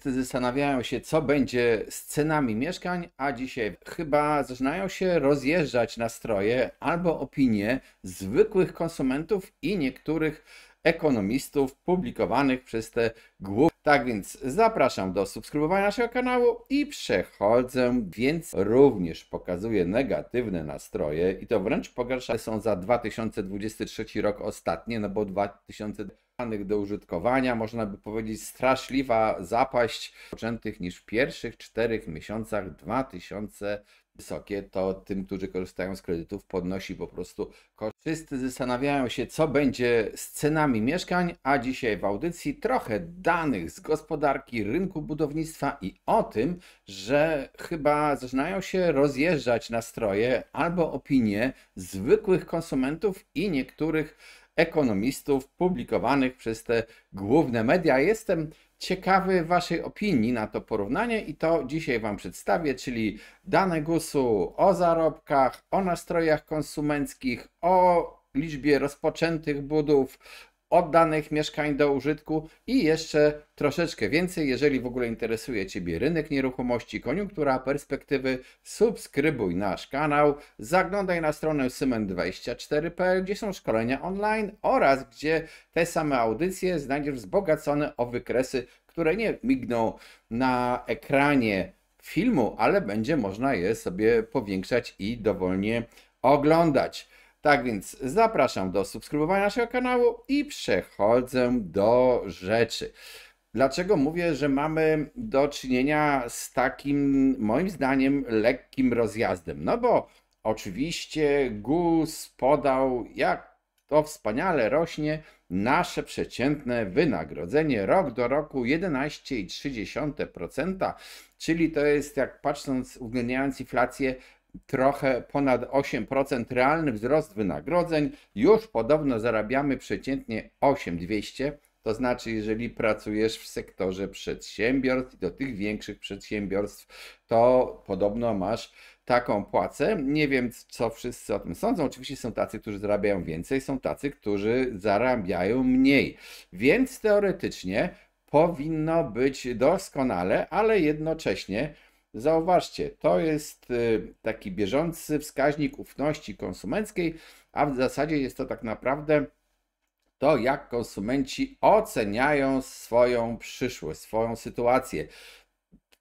Zastanawiają się, co będzie z cenami mieszkań, a dzisiaj chyba zaczynają się rozjeżdżać nastroje albo opinie zwykłych konsumentów i niektórych ekonomistów publikowanych przez te główne. Tak więc zapraszam do subskrybowania naszego kanału i przechodzę, więc również pokazuję negatywne nastroje i to wręcz pogarszane są za 2023 rok ostatnie, no bo 2000 do użytkowania, można by powiedzieć straszliwa zapaść poczętych niż w pierwszych 4 miesiącach 2000 wysokie, to tym, którzy korzystają z kredytów, podnosi po prostu koszt. Wszyscy zastanawiają się, co będzie z cenami mieszkań, a dzisiaj w audycji trochę danych z gospodarki, rynku budownictwa i o tym, że chyba zaczynają się rozjeżdżać nastroje albo opinie zwykłych konsumentów i niektórych ekonomistów publikowanych przez te główne media. Jestem ciekawy Waszej opinii na to porównanie i to dzisiaj Wam przedstawię, czyli dane GUS-u o zarobkach, o nastrojach konsumenckich, o liczbie rozpoczętych budów, oddanych mieszkań do użytku i jeszcze troszeczkę więcej. Jeżeli w ogóle interesuje Ciebie rynek nieruchomości, koniunktura, perspektywy, subskrybuj nasz kanał, zaglądaj na stronę symen24.pl, gdzie są szkolenia online oraz gdzie te same audycje znajdziesz wzbogacone o wykresy, które nie migną na ekranie filmu, ale będzie można je sobie powiększać i dowolnie oglądać. Tak więc zapraszam do subskrybowania naszego kanału i przechodzę do rzeczy. Dlaczego mówię, że mamy do czynienia z takim, moim zdaniem, lekkim rozjazdem? No bo oczywiście GUS podał, jak to wspaniale rośnie nasze przeciętne wynagrodzenie rok do roku 11,3%, czyli to jest, jak patrząc, uwzględniając inflację, trochę ponad 8% realny wzrost wynagrodzeń. Już podobno zarabiamy przeciętnie 8200. To znaczy, jeżeli pracujesz w sektorze przedsiębiorstw i do tych większych przedsiębiorstw, to podobno masz taką płacę. Nie wiem, co wszyscy o tym sądzą. Oczywiście są tacy, którzy zarabiają więcej, są tacy, którzy zarabiają mniej. Więc teoretycznie powinno być doskonale, ale jednocześnie zauważcie, to jest taki bieżący wskaźnik ufności konsumenckiej, a w zasadzie jest to tak naprawdę to, jak konsumenci oceniają swoją przyszłość, swoją sytuację.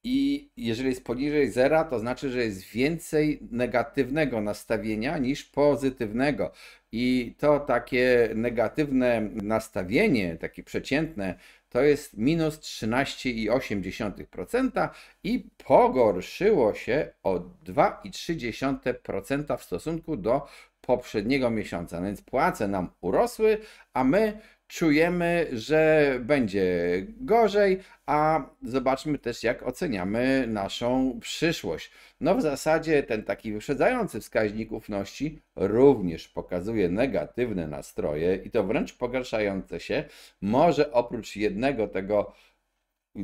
I jeżeli jest poniżej zera, to znaczy, że jest więcej negatywnego nastawienia niż pozytywnego. I to takie negatywne nastawienie, takie przeciętne, to jest minus 13,8% i pogorszyło się o 2,3% w stosunku do poprzedniego miesiąca. No więc płace nam urosły, a my czujemy, że będzie gorzej, a zobaczmy też, jak oceniamy naszą przyszłość. No w zasadzie ten taki wyprzedzający wskaźnik ufności również pokazuje negatywne nastroje i to wręcz pogarszające się. Może oprócz jednego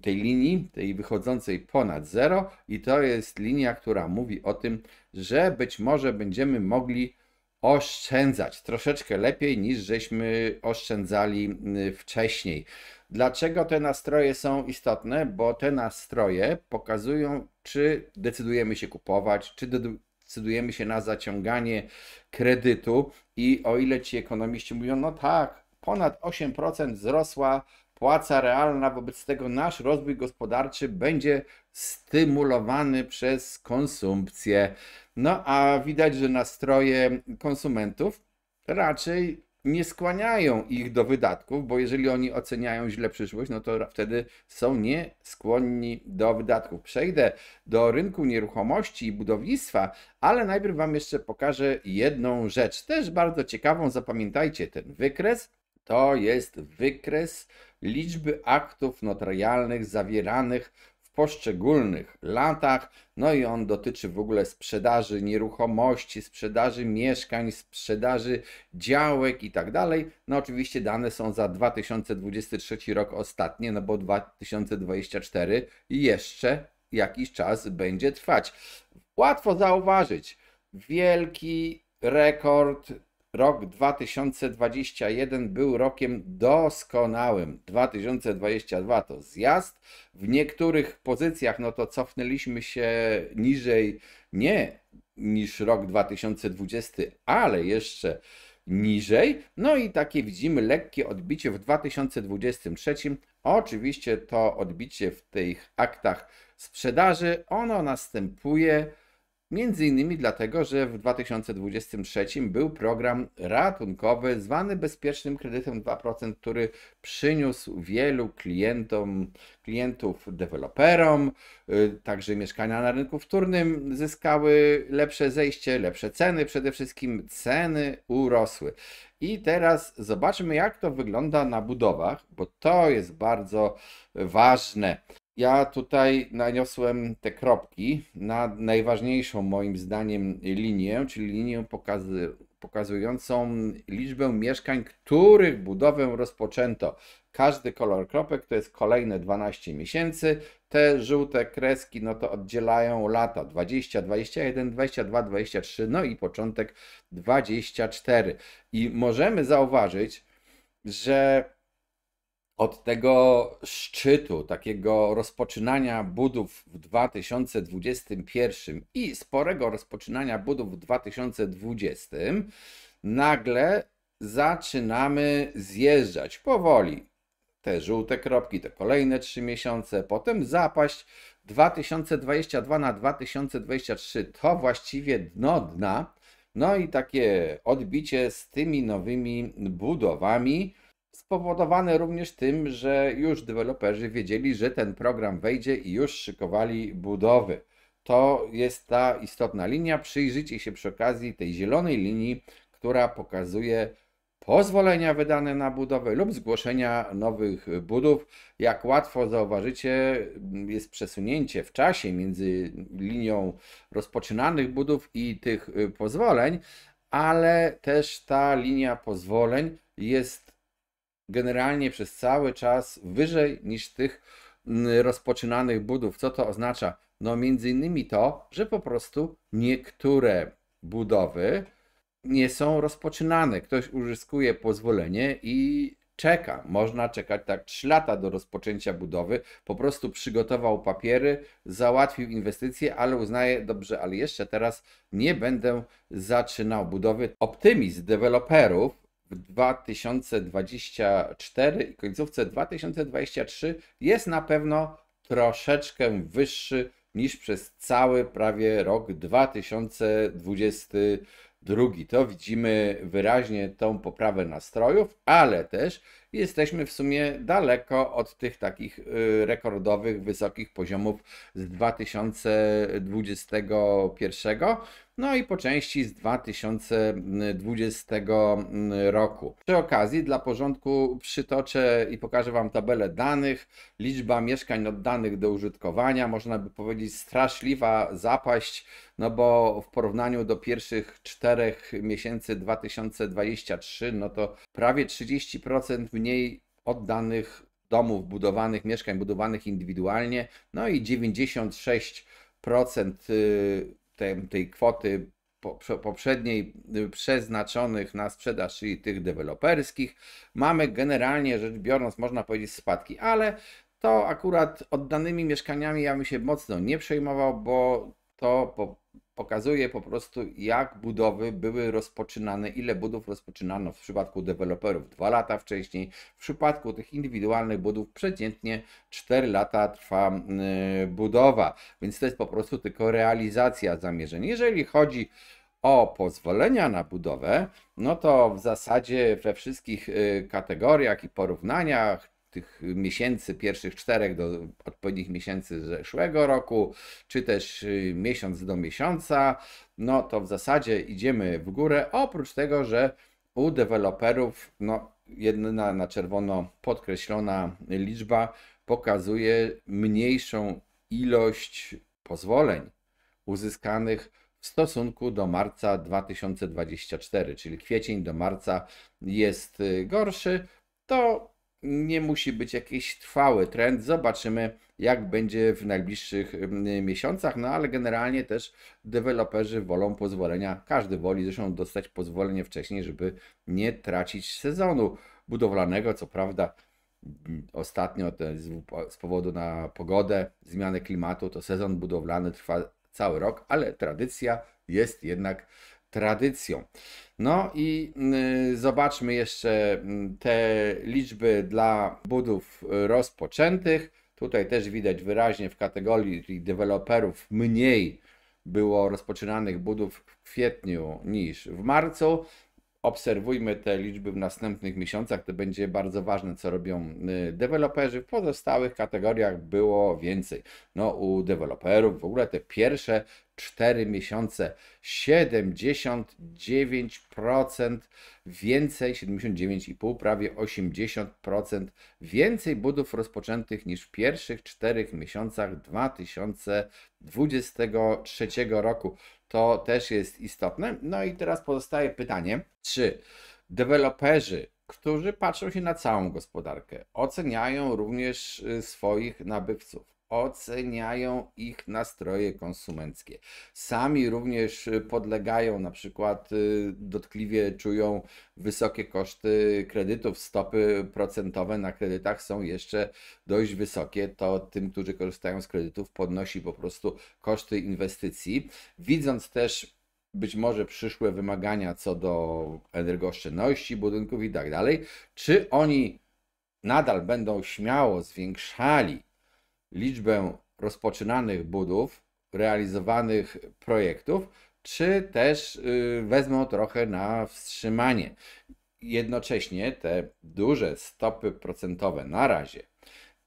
tej linii, tej wychodzącej ponad zero, i to jest linia, która mówi o tym, że być może będziemy mogli oszczędzać troszeczkę lepiej niż żeśmy oszczędzali wcześniej. Dlaczego te nastroje są istotne? Bo te nastroje pokazują, czy decydujemy się kupować, czy decydujemy się na zaciąganie kredytu i o ile ci ekonomiści mówią, no tak, ponad 8% wzrosła płaca realna, wobec tego nasz rozwój gospodarczy będzie stymulowany przez konsumpcję. No a widać, że nastroje konsumentów raczej nie skłaniają ich do wydatków, bo jeżeli oni oceniają źle przyszłość, no to wtedy są nieskłonni do wydatków. Przejdę do rynku nieruchomości i budownictwa, ale najpierw Wam jeszcze pokażę jedną rzecz, też bardzo ciekawą. Zapamiętajcie ten wykres. To jest wykres liczby aktów notarialnych zawieranych w poszczególnych latach. No i on dotyczy w ogóle sprzedaży nieruchomości, sprzedaży mieszkań, sprzedaży działek i tak dalej. No oczywiście dane są za 2023 rok ostatnie, no bo 2024 jeszcze jakiś czas będzie trwać. Łatwo zauważyć wielki rekord rok 2021 był rokiem doskonałym. 2022 to zjazd. W niektórych pozycjach no to cofnęliśmy się niżej, nie niż rok 2020, ale jeszcze niżej. No i takie widzimy lekkie odbicie w 2023. Oczywiście to odbicie w tych aktach sprzedaży, ono następuje między innymi dlatego, że w 2023 był program ratunkowy zwany bezpiecznym kredytem 2%, który przyniósł wielu klientów deweloperom, także mieszkania na rynku wtórnym zyskały lepsze zejście, lepsze ceny, przede wszystkim ceny urosły. I teraz zobaczmy, jak to wygląda na budowach, bo to jest bardzo ważne. Ja tutaj naniosłem te kropki na najważniejszą moim zdaniem linię, czyli linię pokazującą liczbę mieszkań, których budowę rozpoczęto. Każdy kolor kropek to jest kolejne 12 miesięcy. Te żółte kreski no to oddzielają lata 20, 21, 22, 23, no i początek 24. I możemy zauważyć, że od tego szczytu, takiego rozpoczynania budów w 2021 i sporego rozpoczynania budów w 2020, nagle zaczynamy zjeżdżać powoli. Te żółte kropki to kolejne 3 miesiące, potem zapaść 2022 na 2023 to właściwie dno dna. No i takie odbicie z tymi nowymi budowami, spowodowane również tym, że już deweloperzy wiedzieli, że ten program wejdzie i już szykowali budowy. To jest ta istotna linia. Przyjrzyjcie się przy okazji tej zielonej linii, która pokazuje pozwolenia wydane na budowę lub zgłoszenia nowych budów. Jak łatwo zauważycie, jest przesunięcie w czasie między linią rozpoczynanych budów i tych pozwoleń, ale też ta linia pozwoleń jest generalnie przez cały czas wyżej niż tych rozpoczynanych budów. Co to oznacza? No między innymi to, że po prostu niektóre budowy nie są rozpoczynane. Ktoś uzyskuje pozwolenie i czeka. Można czekać tak 3 lata do rozpoczęcia budowy. Po prostu przygotował papiery, załatwił inwestycje, ale uznaje, dobrze, ale jeszcze teraz nie będę zaczynał budowy. Optymizm deweloperów w 2024 i końcówce 2023 jest na pewno troszeczkę wyższy niż przez cały prawie rok 2022. To widzimy wyraźnie tą poprawę nastrojów, ale też jesteśmy w sumie daleko od tych takich rekordowych, wysokich poziomów z 2021, no i po części z 2020 roku. Przy okazji dla porządku przytoczę i pokażę Wam tabelę danych. Liczba mieszkań oddanych do użytkowania, można by powiedzieć straszliwa zapaść, no bo w porównaniu do pierwszych 4 miesięcy 2023, no to prawie 30% mniej oddanych domów budowanych, mieszkań budowanych indywidualnie, no i 96% tej kwoty poprzedniej przeznaczonych na sprzedaż, czyli tych deweloperskich. Mamy generalnie rzecz biorąc, można powiedzieć, spadki, ale to akurat oddanymi mieszkaniami ja bym się mocno nie przejmował, bo to pokazuje po prostu, jak budowy były rozpoczynane, ile budów rozpoczynano w przypadku deweloperów 2 lata wcześniej. W przypadku tych indywidualnych budów przeciętnie 4 lata trwa budowa, więc to jest po prostu tylko realizacja zamierzeń. Jeżeli chodzi o pozwolenia na budowę, no to w zasadzie we wszystkich kategoriach i porównaniach tych miesięcy, pierwszych 4 do odpowiednich miesięcy zeszłego roku, czy też miesiąc do miesiąca, no to w zasadzie idziemy w górę, oprócz tego, że u deweloperów no, jedna na czerwono podkreślona liczba pokazuje mniejszą ilość pozwoleń uzyskanych w stosunku do marca 2024, czyli kwiecień do marca jest gorszy. To nie musi być jakiś trwały trend. Zobaczymy, jak będzie w najbliższych miesiącach, no ale generalnie też deweloperzy wolą pozwolenia, każdy woli zresztą dostać pozwolenie wcześniej, żeby nie tracić sezonu budowlanego. Co prawda ostatnio z powodu na pogodę, zmianę klimatu, to sezon budowlany trwa cały rok, ale tradycja jest jednak tradycją. No i zobaczmy jeszcze te liczby dla budów rozpoczętych. Tutaj też widać wyraźnie w kategorii deweloperów mniej było rozpoczynanych budów w kwietniu niż w marcu. Obserwujmy te liczby w następnych miesiącach, to będzie bardzo ważne, co robią deweloperzy. W pozostałych kategoriach było więcej. No, u deweloperów w ogóle te pierwsze 4 miesiące 79% więcej, 79,5%, prawie 80% więcej budów rozpoczętych niż w pierwszych 4 miesiącach 2023 roku. To też jest istotne. No i teraz pozostaje pytanie, czy deweloperzy, którzy patrzą się na całą gospodarkę, oceniają również swoich nabywców, oceniają ich nastroje konsumenckie, sami również podlegają, na przykład dotkliwie czują wysokie koszty kredytów, stopy procentowe na kredytach są jeszcze dość wysokie, to tym, którzy korzystają z kredytów, podnosi po prostu koszty inwestycji, widząc też być może przyszłe wymagania co do energooszczędności budynków i tak dalej, czy oni nadal będą śmiało zwiększali liczbę rozpoczynanych budów, realizowanych projektów, czy też wezmą trochę na wstrzymanie. Jednocześnie te duże stopy procentowe na razie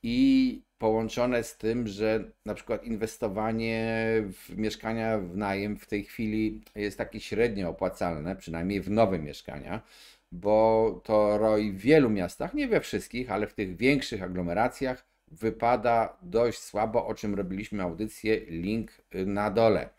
i połączone z tym, że na przykład inwestowanie w mieszkania w najem w tej chwili jest takie średnio opłacalne, przynajmniej w nowe mieszkania, bo to ROI w wielu miastach, nie we wszystkich, ale w tych większych aglomeracjach wypada dość słabo, o czym robiliśmy audycję, link na dole.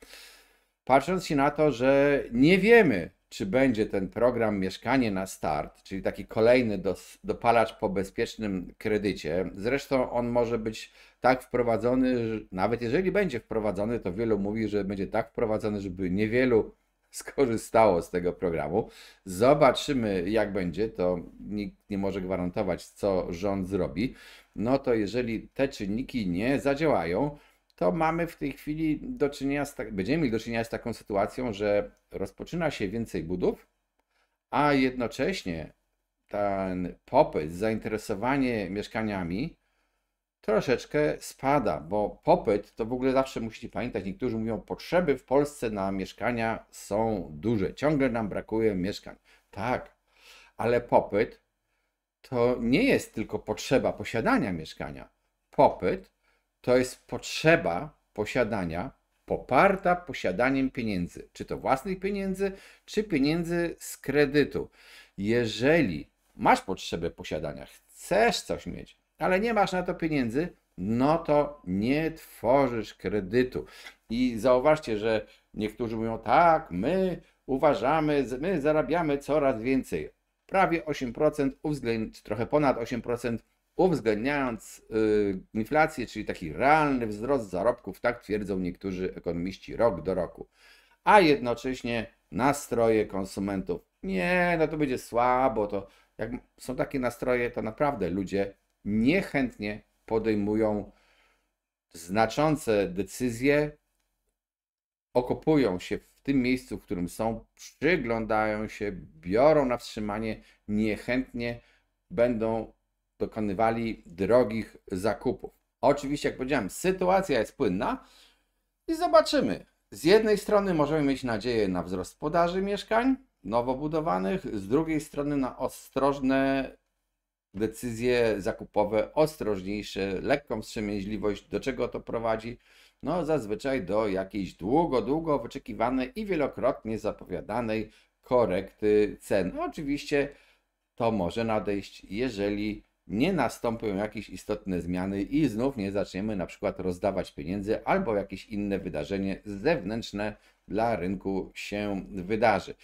Patrząc się na to, że nie wiemy, czy będzie ten program Mieszkanie na Start, czyli taki kolejny dopalacz po bezpiecznym kredycie. Zresztą on może być tak wprowadzony, że nawet jeżeli będzie wprowadzony, to wielu mówi, że będzie tak wprowadzony, żeby niewielu skorzystało z tego programu. Zobaczymy, jak będzie. To nikt nie może gwarantować, co rząd zrobi. No to jeżeli te czynniki nie zadziałają, to mamy w tej chwili będziemy mieli do czynienia z taką sytuacją, że rozpoczyna się więcej budów, a jednocześnie ten popyt, zainteresowanie mieszkaniami troszeczkę spada, bo popyt to w ogóle zawsze musicie pamiętać, niektórzy mówią, potrzeby w Polsce na mieszkania są duże, ciągle nam brakuje mieszkań. Tak, ale popyt to nie jest tylko potrzeba posiadania mieszkania. Popyt to jest potrzeba posiadania poparta posiadaniem pieniędzy, czy to własnych pieniędzy, czy pieniędzy z kredytu. Jeżeli masz potrzebę posiadania, chcesz coś mieć, ale nie masz na to pieniędzy, no to nie tworzysz kredytu. I zauważcie, że niektórzy mówią, tak, my uważamy, my zarabiamy coraz więcej. Prawie 8%, czy trochę ponad 8%, uwzględniając inflację, czyli taki realny wzrost zarobków, tak twierdzą niektórzy ekonomiści rok do roku. A jednocześnie nastroje konsumentów, nie, no to będzie słabo, to jak są takie nastroje, to naprawdę ludzie niechętnie podejmują znaczące decyzje, okopują się w tym miejscu, w którym są, przyglądają się, biorą na wstrzymanie, niechętnie będą dokonywali drogich zakupów. Oczywiście, jak powiedziałem, sytuacja jest płynna i zobaczymy. Z jednej strony możemy mieć nadzieję na wzrost podaży mieszkań nowo budowanych, z drugiej strony na ostrożne decyzje zakupowe, ostrożniejsze, lekką wstrzemięźliwość. Do czego to prowadzi? No zazwyczaj do jakiejś długo wyczekiwanej i wielokrotnie zapowiadanej korekty cen. No, oczywiście to może nadejść, jeżeli nie nastąpią jakieś istotne zmiany i znów nie zaczniemy na przykład rozdawać pieniędzy albo jakieś inne wydarzenie zewnętrzne dla rynku się wydarzy.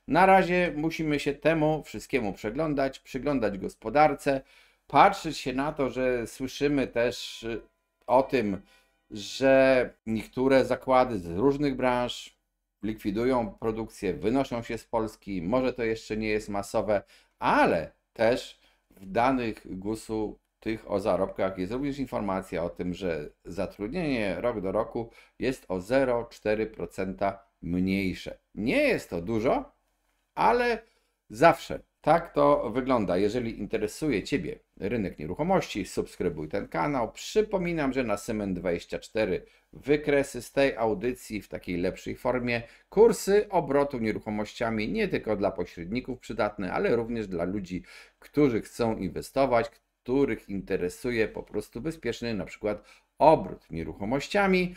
Na razie musimy się temu wszystkiemu przyglądać gospodarce, patrzeć się na to, że słyszymy też o tym, że niektóre zakłady z różnych branż likwidują produkcję, wynoszą się z Polski, może to jeszcze nie jest masowe, ale też w danych GUS-u tych o zarobkach jest również informacja o tym, że zatrudnienie rok do roku jest o 0,4% mniejsze. Nie jest to dużo, ale zawsze tak to wygląda. Jeżeli interesuje Ciebie rynek nieruchomości, subskrybuj ten kanał. Przypominam, że na Cement24 wykresy z tej audycji w takiej lepszej formie, kursy obrotu nieruchomościami nie tylko dla pośredników przydatne, ale również dla ludzi, którzy chcą inwestować, których interesuje po prostu bezpieczny na przykład obrót nieruchomościami.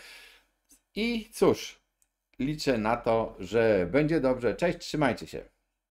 I cóż, liczę na to, że będzie dobrze. Cześć, trzymajcie się.